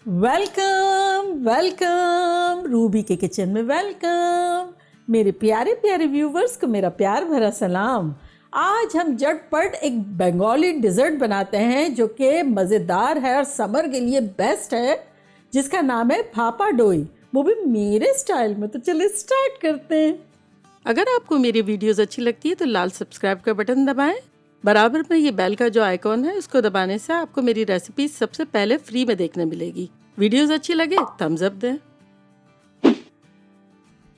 Welcome welcome Ruby के kitchen में welcome. मेरे प्यारे प्यारे व्यूवर्स को मेरा प्यार भरा सलाम। आज हम झटपट एक बंगाली डिज़र्ट बनाते हैं जो कि मज़ेदार है और समर के लिए बेस्ट है, जिसका नाम है भापा डोई, वो भी मेरे स्टाइल में। तो चलिए स्टार्ट करते हैं। अगर आपको मेरी वीडियोस अच्छी लगती है तो लाल सब्सक्राइब का बटन दबाएं। बराबर में ये बेल का जो आइकॉन है उसको दबाने से आपको मेरी रेसिपी सबसे पहले फ्री में देखने मिलेगी। वीडियोस अच्छी लगे थम्स अप दें।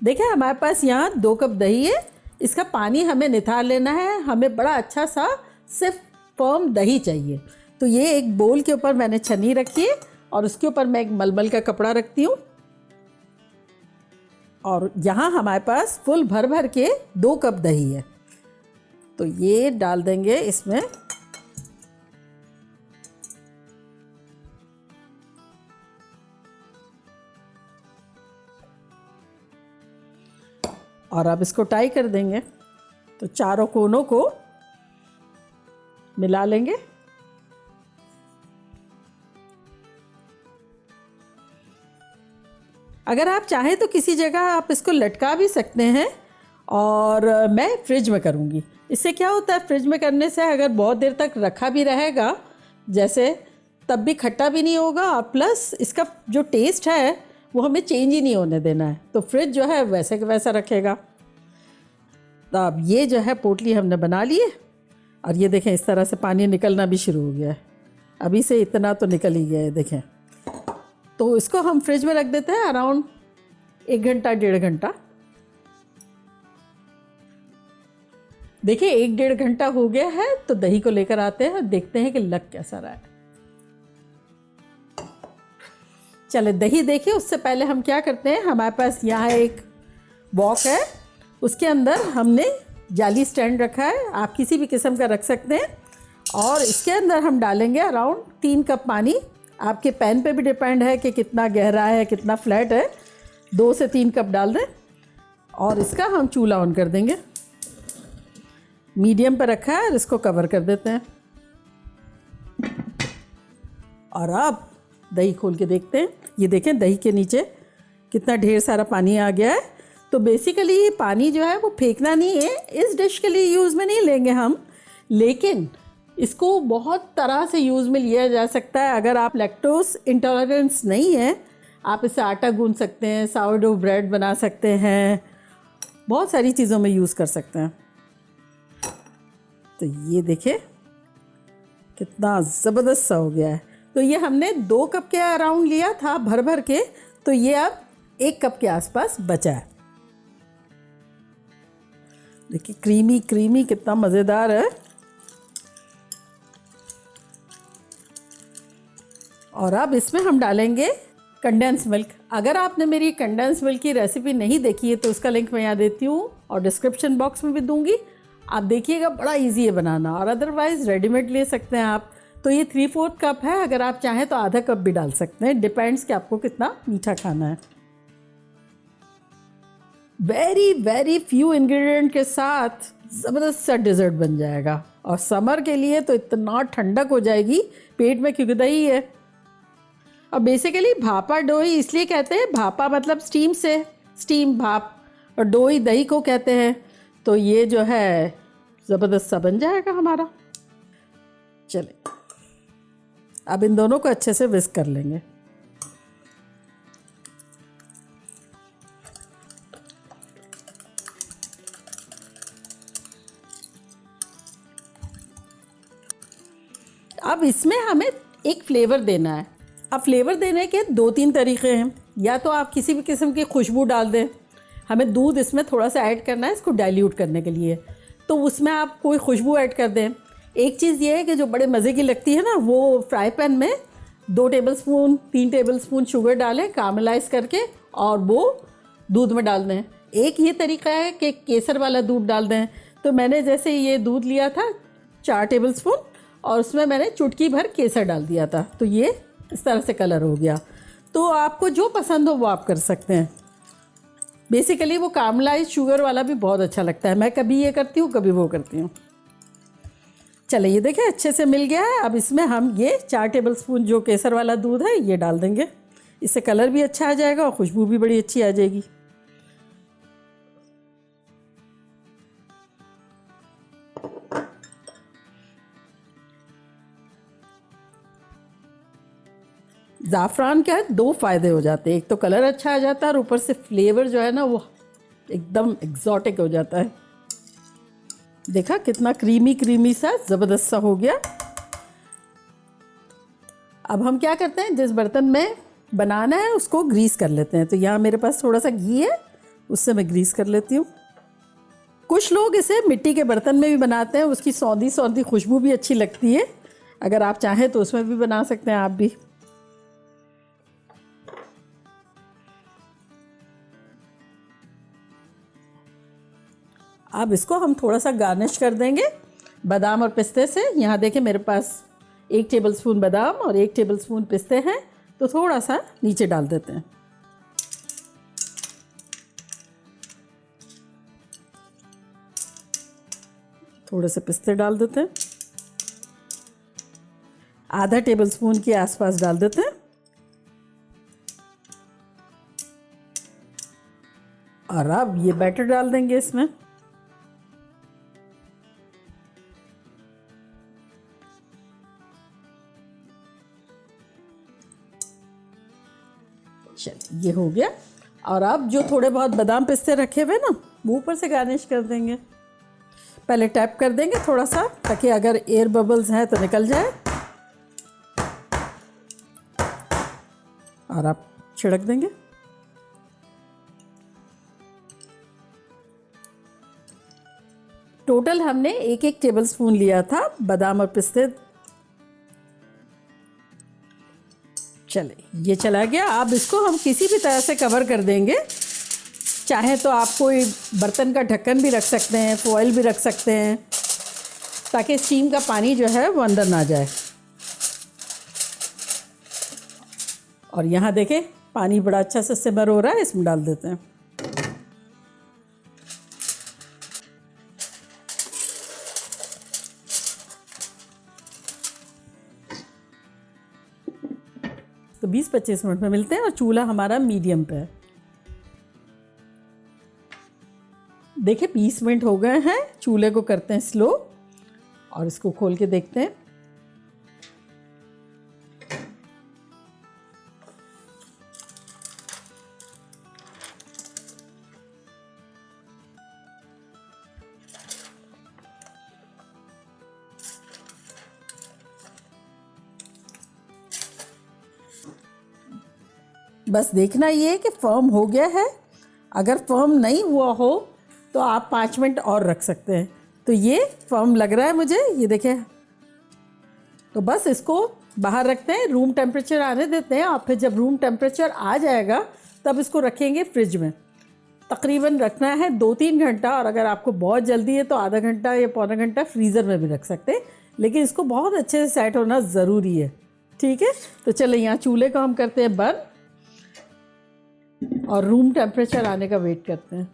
देखिए हमारे पास यहाँ 2 कप दही है। इसका पानी हमें निथार लेना है। हमें बड़ा अच्छा सा सिर्फ फर्म दही चाहिए। तो ये एक बोल के ऊपर मैंने छन्नी रखी है और उसके ऊपर मैं एक मलमल का कपड़ा रखती हूँ। और यहाँ हमारे पास फुल भर भर के 2 कप दही है, तो ये डाल देंगे इसमें। और अब इसको टाई कर देंगे। तो चारों कोनों को मिला लेंगे। अगर आप चाहें तो किसी जगह आप इसको लटका भी सकते हैं, और मैं फ्रिज में करूँगी। इससे क्या होता है, फ्रिज में करने से अगर बहुत देर तक रखा भी रहेगा जैसे, तब भी खट्टा भी नहीं होगा, और प्लस इसका जो टेस्ट है वो हमें चेंज ही नहीं होने देना है। तो फ्रिज जो है वैसे के वैसा रखेगा। तो अब ये जो है पोटली हमने बना ली है, और ये देखें इस तरह से पानी निकलना भी शुरू हो गया है। अभी से इतना तो निकल ही गया है, देखें। तो इसको हम फ्रिज में रख देते हैं अराउंड 1 घंटा 1.5 घंटा। देखिए 1-1.5 घंटा हो गया है। तो दही को लेकर आते हैं और देखते हैं कि लग कैसा रहा है। चले दही देखिए, उससे पहले हम क्या करते हैं, हमारे पास यहाँ एक वॉक है, उसके अंदर हमने जाली स्टैंड रखा है। आप किसी भी किस्म का रख सकते हैं। और इसके अंदर हम डालेंगे अराउंड 3 कप पानी। आपके पैन पे भी डिपेंड है कि कितना गहरा है कितना फ्लैट है। 2 से 3 कप डाल दें और इसका हम चूल्हा ऑन कर देंगे। मीडियम पर रखा है और इसको कवर कर देते हैं। और अब दही खोल के देखते हैं। ये देखें दही के नीचे कितना ढेर सारा पानी आ गया है। तो बेसिकली ये पानी जो है वो फेंकना नहीं है, इस डिश के लिए यूज़ में नहीं लेंगे हम, लेकिन इसको बहुत तरह से यूज़ में लिया जा सकता है। अगर आप लैक्टोज इंटॉलरेंस नहीं है, आप इससे आटा गूंद सकते हैं, सावरडो ब्रेड बना सकते हैं, बहुत सारी चीज़ों में यूज़ कर सकते हैं। तो ये देखिए कितना ज़बरदस्त सा हो गया है। तो ये हमने 2 कप के अराउंड लिया था भर भर के, तो ये अब 1 कप के आसपास बचा है। देखिए क्रीमी क्रीमी कितना मज़ेदार है। और अब इसमें हम डालेंगे कंडेंस मिल्क। अगर आपने मेरी कंडेंस मिल्क की रेसिपी नहीं देखी है तो उसका लिंक मैं यहाँ देती हूँ और डिस्क्रिप्शन बॉक्स में भी दूंगी। आप देखिएगा, बड़ा इजी है बनाना। और अदरवाइज़ रेडीमेड ले सकते हैं आप। तो ये 3/4 कप है, अगर आप चाहें तो आधा कप भी डाल सकते हैं, डिपेंड्स कि आपको कितना मीठा खाना है। वेरी वेरी फ्यू इंग्रेडिएंट के साथ ज़बरदस्त सा डिज़र्ट बन जाएगा। और समर के लिए तो इतना ठंडक हो जाएगी पेट में, क्योंकि दही है। और बेसिकली भापा डोई इसलिए कहते हैं, भापा मतलब स्टीम से, स्टीम भाप, और डोई दही को कहते हैं। तो ये जो है ज़बरदस्त सा बन जाएगा हमारा। चलिए अब इन दोनों को अच्छे से विस्क कर लेंगे। अब इसमें हमें एक फ्लेवर देना है। अब फ्लेवर देने के 2-3 तरीके हैं। या तो आप किसी भी किस्म की खुशबू डाल दें। हमें दूध इसमें थोड़ा सा ऐड करना है इसको डाइल्यूट करने के लिए, तो उसमें आप कोई खुशबू ऐड कर दें। एक चीज़ ये है कि जो बड़े मज़े की लगती है ना, वो फ्राई पैन में 2 टेबलस्पून 3 टेबलस्पून शुगर डालें कारामलाइज़ करके, और वो दूध में डाल दें। एक ये तरीका है कि केसर वाला दूध डाल दें। तो मैंने जैसे ये दूध लिया था 4 टेबलस्पून, और उसमें मैंने चुटकी भर केसर डाल दिया था, तो ये इस तरह से कलर हो गया। तो आपको जो पसंद हो वो आप कर सकते हैं। बेसिकली वो कारामलाइज्ड शुगर वाला भी बहुत अच्छा लगता है। मैं कभी ये करती हूँ कभी वो करती हूँ। चलिए ये देखें अच्छे से मिल गया है। अब इसमें हम ये 4 टेबलस्पून जो केसर वाला दूध है ये डाल देंगे। इससे कलर भी अच्छा आ जाएगा और खुशबू भी बड़ी अच्छी आ जाएगी। ज़ाफ़रान क्या है, 2 फ़ायदे हो जाते हैं। एक तो कलर अच्छा आ जाता है और ऊपर से फ्लेवर जो है ना वो एकदम एग्जॉटिक हो जाता है। देखा कितना क्रीमी क्रीमी सा ज़बरदस्त सा हो गया। अब हम क्या करते हैं, जिस बर्तन में बनाना है उसको ग्रीस कर लेते हैं। तो यहाँ मेरे पास थोड़ा सा घी है, उससे मैं ग्रीस कर लेती हूँ। कुछ लोग इसे मिट्टी के बर्तन में भी बनाते हैं, उसकी सौंधी सौंधी खुशबू भी अच्छी लगती है। अगर आप चाहें तो उसमें भी बना सकते हैं आप भी। अब इसको हम थोड़ा सा गार्निश कर देंगे बादाम और पिस्ते से। यहाँ देखें मेरे पास 1 टेबलस्पून बादाम और 1 टेबलस्पून पिस्ते हैं, तो थोड़ा सा नीचे डाल देते हैं। थोड़े से पिस्ते डाल देते हैं, आधा टेबलस्पून के आसपास डाल देते हैं। और अब ये बैटर डाल देंगे इसमें। चलिए ये हो गया। और अब जो थोड़े बहुत बादाम पिस्ते रखे हुए ना वो ऊपर से गार्निश कर देंगे। पहले टैप कर देंगे थोड़ा सा, ताकि अगर एयर बबल्स हैं तो निकल जाए। और आप छिड़क देंगे। टोटल हमने 1-1 टेबलस्पून लिया था बादाम और पिस्ते। चले ये चला गया। अब इसको हम किसी भी तरह से कवर कर देंगे। चाहे तो आप कोई बर्तन का ढक्कन भी रख सकते हैं, फॉइल भी रख सकते हैं, ताकि स्टीम का पानी जो है वो अंदर ना जाए। और यहाँ देखें पानी बड़ा अच्छा से सिमर हो रहा है, इसमें डाल देते हैं। तो 20-25 मिनट में मिलते हैं। और चूल्हा हमारा मीडियम पे है। देखिए 20 मिनट हो गए हैं। चूल्हे को करते हैं स्लो और इसको खोल के देखते हैं। बस देखना ये है कि फर्म हो गया है। अगर फर्म नहीं हुआ हो तो आप 5 मिनट और रख सकते हैं। तो ये फर्म लग रहा है मुझे, ये देखें। तो बस इसको बाहर रखते हैं, रूम टेम्परेचर आने देते हैं। और फिर जब रूम टेम्परेचर आ जाएगा तब इसको रखेंगे फ्रिज में। तकरीबन रखना है 2-3 घंटा। और अगर आपको बहुत जल्दी है तो आधा घंटा या पौना घंटा फ्रीज़र में भी रख सकते हैं। लेकिन इसको बहुत अच्छे से सेट होना ज़रूरी है। ठीक है, तो चलो यहाँ चूल्हे को हम करते हैं बंद और रूम टेम्परेचर आने का वेट करते हैं।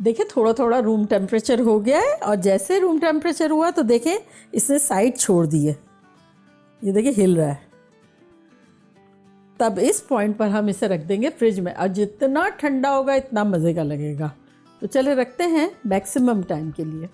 देखिए थोड़ा थोड़ा रूम टेम्परेचर हो गया है। और जैसे रूम टेम्परेचर हुआ तो देखें इसने साइड छोड़ दी है, ये देखिए हिल रहा है। तब इस पॉइंट पर हम इसे रख देंगे फ्रिज में। और जितना ठंडा होगा इतना मज़े का लगेगा। तो चले रखते हैं मैक्सिमम टाइम के लिए।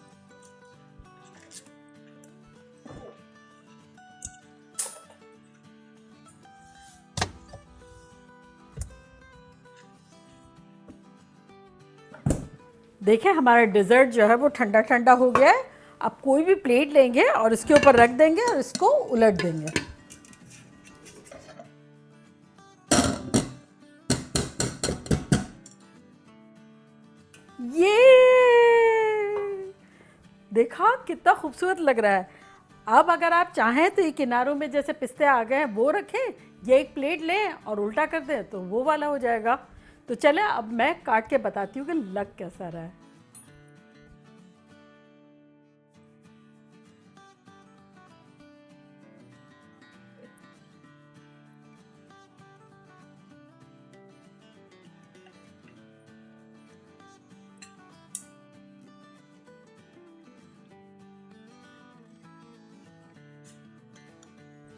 देखें हमारा डिज़र्ट जो है वो ठंडा ठंडा हो गया है। अब कोई भी प्लेट लेंगे और इसके ऊपर रख देंगे और इसको उलट देंगे। ये देखा कितना खूबसूरत लग रहा है। अब अगर आप चाहें तो ये किनारों में जैसे पिस्ते आ गए हैं वो रखें, ये एक प्लेट लें और उल्टा कर दें तो वो वाला हो जाएगा। तो चले अब मैं काट के बताती हूँ कि लग कैसा रहा है।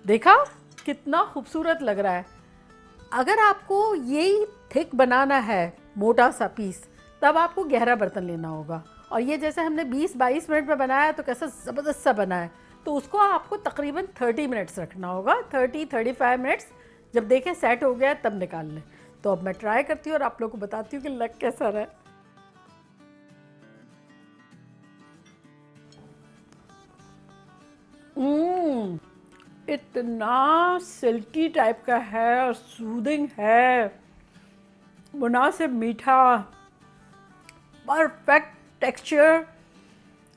देखा कितना खूबसूरत लग रहा है। अगर आपको यही थिक बनाना है, मोटा सा पीस, तब आपको गहरा बर्तन लेना होगा। और ये जैसे हमने 20-22 मिनट में बनाया तो कैसा ज़बरदस्त सा बना है, तो उसको आपको तकरीबन 30 मिनट्स रखना होगा, 30-35 मिनट्स। जब देखें सेट हो गया तब निकाल लें। तो अब मैं ट्राई करती हूँ और आप लोगों को बताती हूँ कि लग कैसा रहा है। इतना सिल्की टाइप का है और सूदिंग है, मुनासिब मीठा, परफेक्ट टेक्सचर,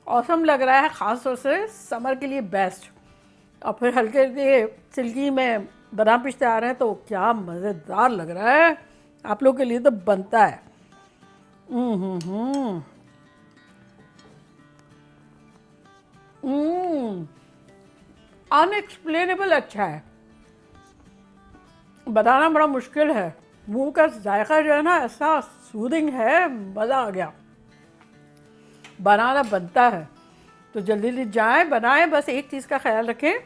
ऑसम लग रहा है। ख़ास तौर से समर के लिए बेस्ट। और फिर हल्के से सिल्की में बादाम पिस्ते आ रहे हैं तो क्या मज़ेदार लग रहा है। आप लोग के लिए तो बनता है। हम्म अनएक्सप्लेनेबल अच्छा है, बताना बड़ा मुश्किल है। मुंह का जायका जो है ना ऐसा सूदिंग है, मज़ा आ गया। बनाना बनता है तो जल्दी जल्दी जाएं बनाएं। बस एक चीज़ का ख्याल रखें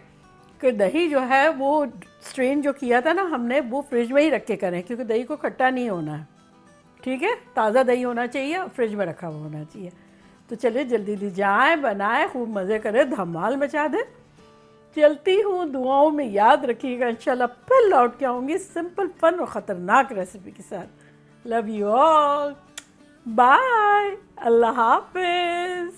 कि दही जो है वो स्ट्रेन जो किया था ना हमने, वो फ्रिज में ही रख के करें, क्योंकि दही को खट्टा नहीं होना है। ठीक है, ताज़ा दही होना चाहिए और फ्रिज में रखा हुआ होना चाहिए। तो चलिए जल्दी जल्दी जाएं बनाएं, खूब मज़े करें, धमाल मचा दें। चलती हूँ, दुआओं में याद रखिएगा। इंशाल्लाह फिर लौट के आऊँगी सिंपल फन और ख़तरनाक रेसिपी के साथ। लव यू ऑल, बाय, अल्लाह हाफिज़।